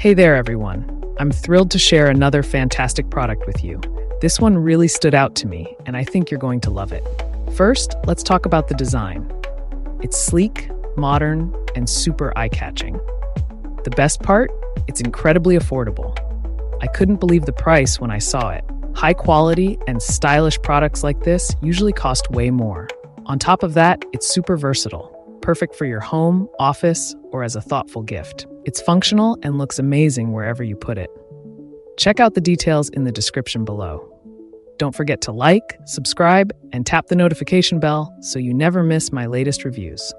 Hey there, everyone. I'm thrilled to share another fantastic product with you. This one really stood out to me, and I think you're going to love it. First, let's talk about the design. It's sleek, modern, and super eye-catching. The best part? It's incredibly affordable. I couldn't believe the price when I saw it. High quality and stylish products like this usually cost way more. On top of that, it's super versatile, perfect for your home, office, or as a thoughtful gift. It's functional and looks amazing wherever you put it. Check out the details in the description below. Don't forget to like, subscribe, and tap the notification bell so you never miss my latest reviews.